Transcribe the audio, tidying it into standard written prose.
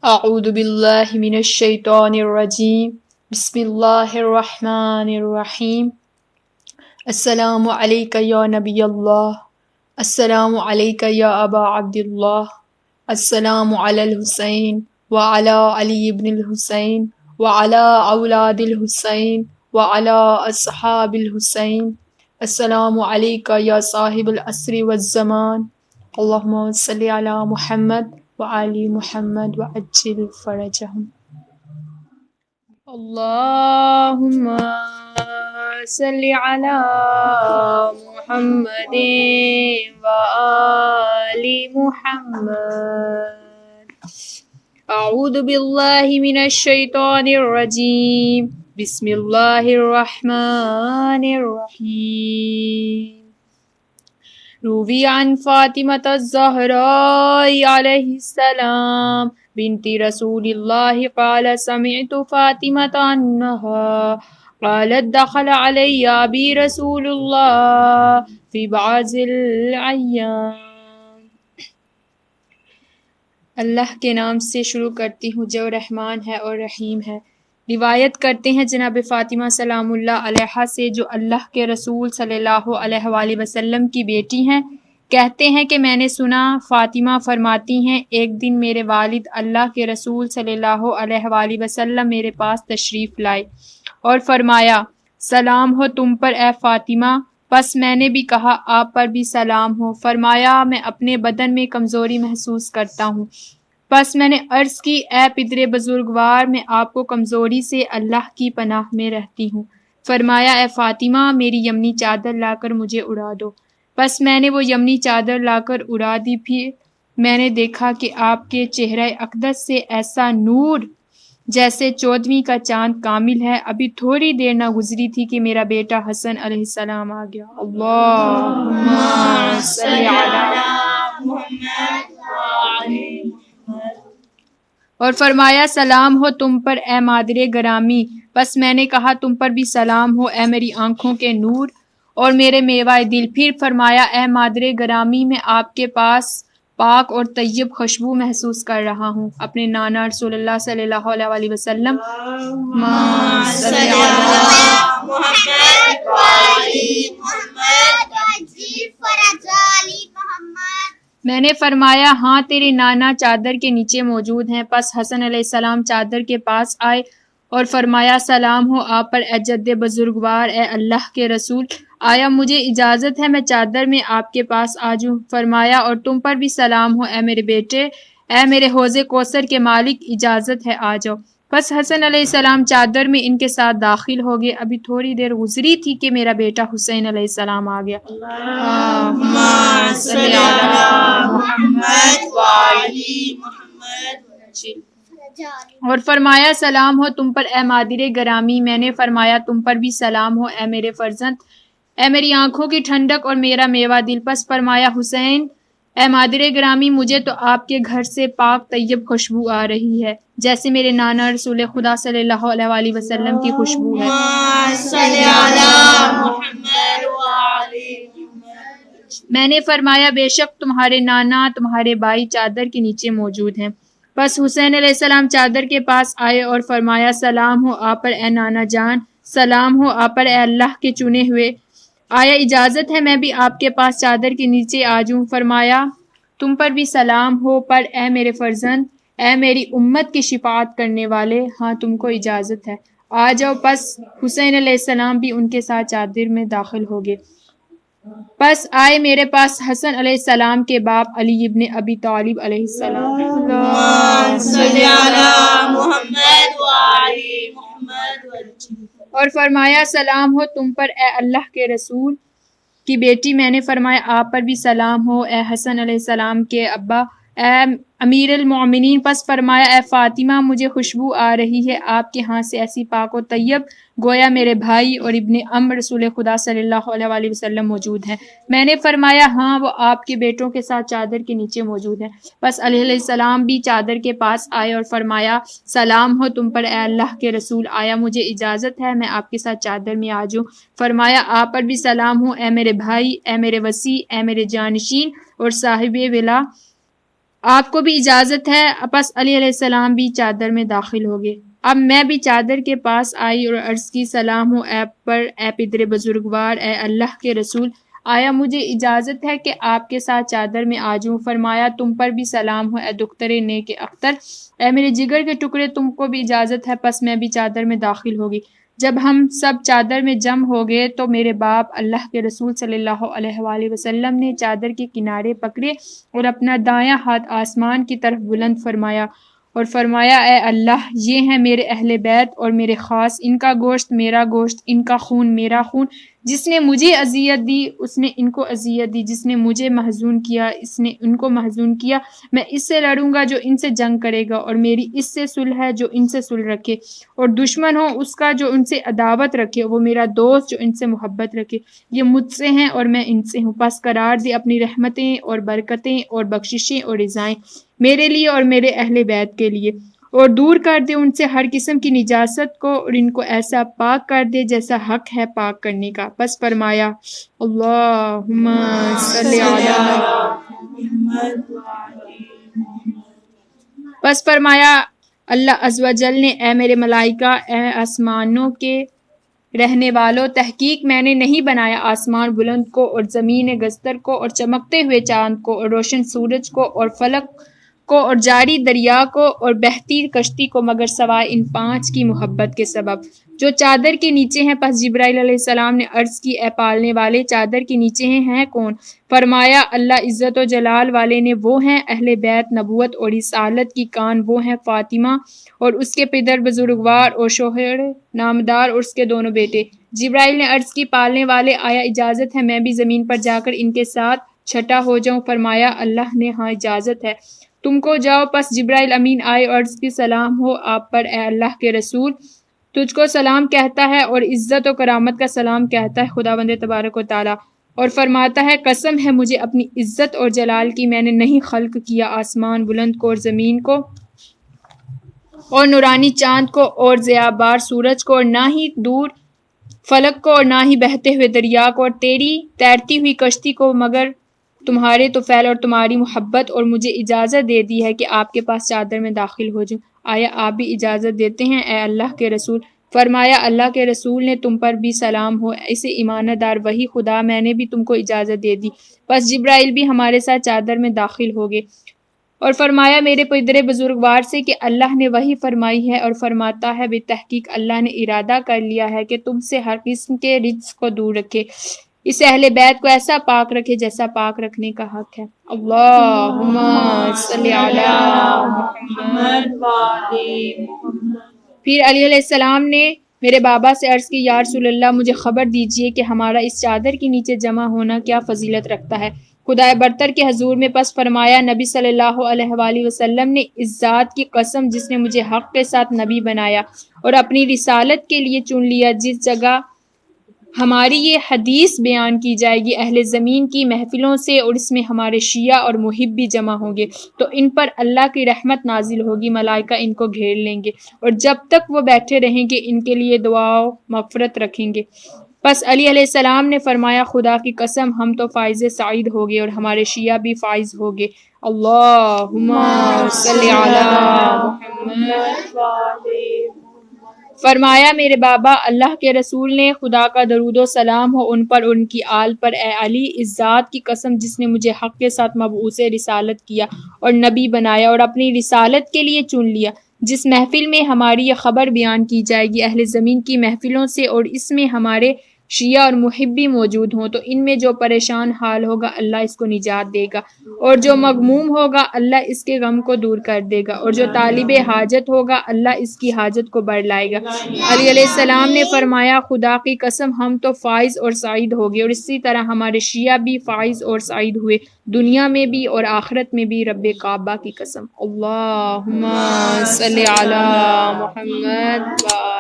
اعوذ باللہ من الشیطان الرجیم بسم اللہ الرحمن الرحیم السلام علیک یا نبی اللہ، السلام علیک یا ابا عبداللہ، السلام علی الحسین وعلی علی ابن الحسین وعلی اولاد الحسین وعلی اصحاب الحسین، السلام علیک یا صاحب العصر والزمان، اللہم صلی علی محمد وآل محمد وعجل فرجہم۔ اللہم صلی علی محمد وآل محمد۔ اعوذ باللہ من الشیطان الرجیم بسم اللہ الرحمن الرحیم۔ روی عن فاطمة الزہراء علیہ السلام بنت رسول اللہ قال سمعت فاطمة عنها قالت دخل علی ابی رسول اللہ فی بعض الایام۔ اللہ کے نام سے شروع کرتی ہوں جو رحمان ہے اور رحیم ہے۔ روایت کرتے ہیں جناب فاطمہ سلام اللہ علیہا سے جو اللہ کے رسول صلی اللہ علیہ وآلہ وسلم کی بیٹی ہیں، کہتے ہیں کہ میں نے سنا فاطمہ فرماتی ہیں ایک دن میرے والد اللہ کے رسول صلی اللہ علیہ وآلہ وسلم میرے پاس تشریف لائے اور فرمایا سلام ہو تم پر اے فاطمہ، پس میں نے بھی کہا آپ پر بھی سلام ہو۔ فرمایا میں اپنے بدن میں کمزوری محسوس کرتا ہوں، پس میں نے عرض کی اے پدر بزرگوار میں آپ کو کمزوری سے اللہ کی پناہ میں رہتی ہوں۔ فرمایا اے فاطمہ میری یمنی چادر لا کر مجھے اڑا دو، پس میں نے وہ یمنی چادر لا کر اڑا دی۔ پھر میں نے دیکھا کہ آپ کے چہرہ اقدس سے ایسا نور جیسے 14ویں کا چاند کامل ہے۔ ابھی تھوڑی دیر نہ گزری تھی کہ میرا بیٹا حسن علیہ السلام آ گیا۔ اللہم صلی علی محمد وعلی محمد۔ اور فرمایا سلام ہو تم پر اے مادر گرامی، پس میں نے کہا تم پر بھی سلام ہو اے میری آنکھوں کے نور اور میرے میوہ دل۔ پھر فرمایا اے مادر گرامی میں آپ کے پاس پاک اور طیب خوشبو محسوس کر رہا ہوں۔ اپنے نانا رسول اللہ صلی اللہ علیہ وآلہ وسلم صلی اللہ محمد وآلہ محمد۔ میں نے فرمایا ہاں تیرے نانا چادر کے نیچے موجود ہیں۔ پس حسن علیہ السلام چادر کے پاس آئے اور فرمایا سلام ہو آپ پر اے جد بزرگوار اے اللہ کے رسول، آیا مجھے اجازت ہے میں چادر میں آپ کے پاس آ جاؤں؟ فرمایا اور تم پر بھی سلام ہو اے میرے بیٹے، اے میرے حوض کوثر کے مالک، اجازت ہے آ جاؤ۔ پس حسن علیہ السلام چادر میں ان کے ساتھ داخل ہو گئے۔ ابھی تھوڑی دیر گزری تھی کہ میرا بیٹا حسین علیہ السلام آ گیا۔ اللہم صلی علی محمد وعلی محمد۔ اور فرمایا سلام ہو تم پر اے مادر گرامی، میں نے فرمایا تم پر بھی سلام ہو اے میرے فرزند، اے میری آنکھوں کی ٹھنڈک اور میرا میوہ دل۔ پس فرمایا حسین اے مادر گرامی مجھے تو آپ کے گھر سے پاک طیب خوشبو آ رہی ہے جیسے میرے نانا رسول خدا صلی اللہ علیہ وآلہ وسلم کی خوشبو ہے۔ میں نے فرمایا بے شک تمہارے نانا تمہارے بھائی چادر کے نیچے موجود ہیں۔ پس حسین علیہ السلام چادر کے پاس آئے اور فرمایا سلام ہو آپ پر اے نانا جان، سلام ہو آپ پر اے اللہ کے چنے ہوئے، آیا اجازت ہے میں بھی آپ کے پاس چادر کے نیچے آ جاؤں؟ فرمایا تم پر بھی سلام ہو پر اے میرے فرزند، اے میری امت کی شفاعت کرنے والے، ہاں تم کو اجازت ہے آ جاؤ۔ پس حسین علیہ السلام بھی ان کے ساتھ چادر میں داخل ہو گئے۔ پس آئے میرے پاس حسن علیہ السلام کے باپ علی ابن ابی طالب علیہ السلام۔ اللہم صلی علی محمد وعلی محمد۔ اور فرمایا سلام ہو تم پر اے اللہ کے رسول کی بیٹی، میں نے فرمایا آپ پر بھی سلام ہو اے حسن علیہ السلام کے ابا اے امیر المومنین۔ پس فرمایا اے فاطمہ مجھے خوشبو آ رہی ہے آپ کے ہاں سے ایسی پاک و طیب گویا میرے بھائی اور ابن ام رسول خدا صلی اللہ علیہ وآلہ وسلم موجود ہیں۔ میں نے فرمایا ہاں وہ آپ کے بیٹوں کے ساتھ چادر کے نیچے موجود ہیں۔ پس علیہ السلام بھی چادر کے پاس آئے اور فرمایا سلام ہو تم پر اے اللہ کے رسول، آیا مجھے اجازت ہے میں آپ کے ساتھ چادر میں آ جاؤں؟ فرمایا آپ پر بھی سلام ہو اے میرے بھائی، اے میرے وصی، اے میرے جانشین اور صاحب ولا، آپ کو بھی اجازت ہے؟ پس علی علیہ السلام بھی چادر میں داخل ہو گئے۔ اب میں بھی چادر کے پاس آئی اور عرض کی سلام ہو اے پر اے پدر بزرگوار، اے اللہ کے رسول، آیا مجھے اجازت ہے کہ آپ کے ساتھ چادر میں آ جاؤں؟ فرمایا تم پر بھی سلام ہو اے دختر نیک اختر، اے میرے جگر کے ٹکڑے، تم کو بھی اجازت ہے۔ پس میں بھی چادر میں داخل ہوگی۔ جب ہم سب چادر میں جمع ہو گئے تو میرے باپ اللہ کے رسول صلی اللہ علیہ وآلہ وسلم نے چادر کے کنارے پکڑے اور اپنا دایاں ہاتھ آسمان کی طرف بلند فرمایا اور فرمایا اے اللہ، یہ ہیں میرے اہل بیت اور میرے خاص، ان کا گوشت میرا گوشت، ان کا خون میرا خون، جس نے مجھے اذیت دی اس نے ان کو اذیت دی، جس نے مجھے محزون کیا اس نے ان کو محزون کیا، میں اس سے لڑوں گا جو ان سے جنگ کرے گا، اور میری اس سے صلح ہے جو ان سے صلح رکھے، اور دشمن ہو اس کا جو ان سے عداوت رکھے، وہ میرا دوست جو ان سے محبت رکھے، یہ مجھ سے ہیں اور میں ان سے ہوں۔ پس قرار دی اپنی رحمتیں اور برکتیں اور بخششیں اور رضائیں میرے لیے اور میرے اہل بیت کے لیے، اور دور کر دے ان سے ہر قسم کی نجاست کو، اور ان کو ایسا پاک کر دے جیسا حق ہے پاک کرنے کا۔ پس فرمایا اللہم صلی علی، پس فرمایا اللہ عز و جل نے اے میرے ملائکہ، اے آسمانوں کے رہنے والوں، تحقیق میں نے نہیں بنایا آسمان بلند کو اور زمین گستر کو اور چمکتے ہوئے چاند کو اور روشن سورج کو اور فلک کو اور جاری دریا کو اور بہتی کشتی کو مگر سوائے ان 5 کی محبت کے سبب جو چادر کے نیچے ہیں۔ پس جبرائیل علیہ السلام نے عرض کی اے پالنے والے، چادر کے نیچے ہیں کون؟ فرمایا اللہ عزت و جلال والے نے، وہ ہیں اہل بیت نبوت اور رسالت کی کان، وہ ہیں فاطمہ اور اس کے پدر بزرگوار اور شوہر نامدار اور اس کے دونوں بیٹے۔ جبرائیل نے عرض کی پالنے والے، آیا اجازت ہے میں بھی زمین پر جا کر ان کے ساتھ چھٹا ہو جاؤں؟ فرمایا اللہ نے ہاں اجازت ہے، تم کو جاؤ۔ پس جبرائیل امین آئے اور عرض کی سلام ہو آپ پر اے اللہ کے رسول، تجھ کو سلام کہتا ہے اور عزت و کرامت کا سلام کہتا ہے خداوند تبارک و تعالیٰ، اور فرماتا ہے قسم ہے مجھے اپنی عزت اور جلال کی، میں نے نہیں خلق کیا آسمان بلند کو اور زمین کو اور نورانی چاند کو اور ضیاء بار سورج کو، اور نہ ہی دور فلک کو، اور نہ ہی بہتے ہوئے دریا کو، اور تیری تیرتی ہوئی کشتی کو، مگر تمہارے طفیل اور تمہاری محبت، اور مجھے اجازت دے دی ہے کہ آپ کے پاس چادر میں داخل ہو جاؤں۔ آیا آپ بھی اجازت دیتے ہیں اے اللہ کے رسول؟ فرمایا اللہ کے رسول نے تم پر بھی سلام ہو، اسے ایمان دار وہی خدا، میں نے بھی تم کو اجازت دے دی۔ پس جبرائیل بھی ہمارے ساتھ چادر میں داخل ہو گئے اور فرمایا میرے پدر بزرگوار سے کہ اللہ نے وحی فرمائی ہے اور فرماتا ہے بے تحقیق اللہ نے ارادہ کر لیا ہے کہ تم سے ہر قسم کے رجس کو دور رکھے، اس اہل بیت کو ایسا پاک رکھے جیسا پاک رکھنے کا حق ہے۔ اللہم صلی علی محمد۔ پھر علی علیہ السلام نے میرے بابا سے عرض کی یا رسول اللہ، مجھے خبر دیجئے کہ ہمارا اس چادر کے نیچے جمع ہونا کیا فضیلت رکھتا ہے خدا برتر کے حضور میں؟ پس فرمایا نبی صلی اللہ علیہ وآلہ وسلم نے اس ذات کی قسم جس نے مجھے حق کے ساتھ نبی بنایا اور اپنی رسالت کے لیے چن لیا، جس جگہ ہماری یہ حدیث بیان کی جائے گی اہل زمین کی محفلوں سے، اور اس میں ہمارے شیعہ اور محب بھی جمع ہوں گے، تو ان پر اللہ کی رحمت نازل ہوگی، ملائکہ ان کو گھیر لیں گے اور جب تک وہ بیٹھے رہیں گے ان کے لیے دعا و مغفرت رکھیں گے۔ پس علی علیہ السلام نے فرمایا خدا کی قسم ہم تو فائز سعید ہو گئے اور ہمارے شیعہ بھی فائز ہو گئے۔ اللہم صلی علی محمد۔ فرمایا میرے بابا اللہ کے رسول نے خدا کا درود و سلام ہو ان پر اور ان کی آل پر، اے علی اس ذات کی قسم جس نے مجھے حق کے ساتھ مبعوث رسالت کیا اور نبی بنایا اور اپنی رسالت کے لیے چن لیا، جس محفل میں ہماری یہ خبر بیان کی جائے گی اہل زمین کی محفلوں سے، اور اس میں ہمارے شیعہ اور محبی موجود ہوں، تو ان میں جو پریشان حال ہوگا اللہ اس کو نجات دے گا، اور جو مغموم ہوگا اللہ اس کے غم کو دور کر دے گا، اور جو طالب حاجت ہوگا اللہ اس کی حاجت کو بڑھ لائے گا۔ علی علیہ السلام نے فرمایا خدا کی قسم ہم تو فائز اور سعید ہو گئے، اور اسی طرح ہمارے شیعہ بھی فائز اور سعید ہوئے، دنیا میں بھی اور آخرت میں بھی، رب کعبہ کی قسم۔ اللہم صلی علی محمد۔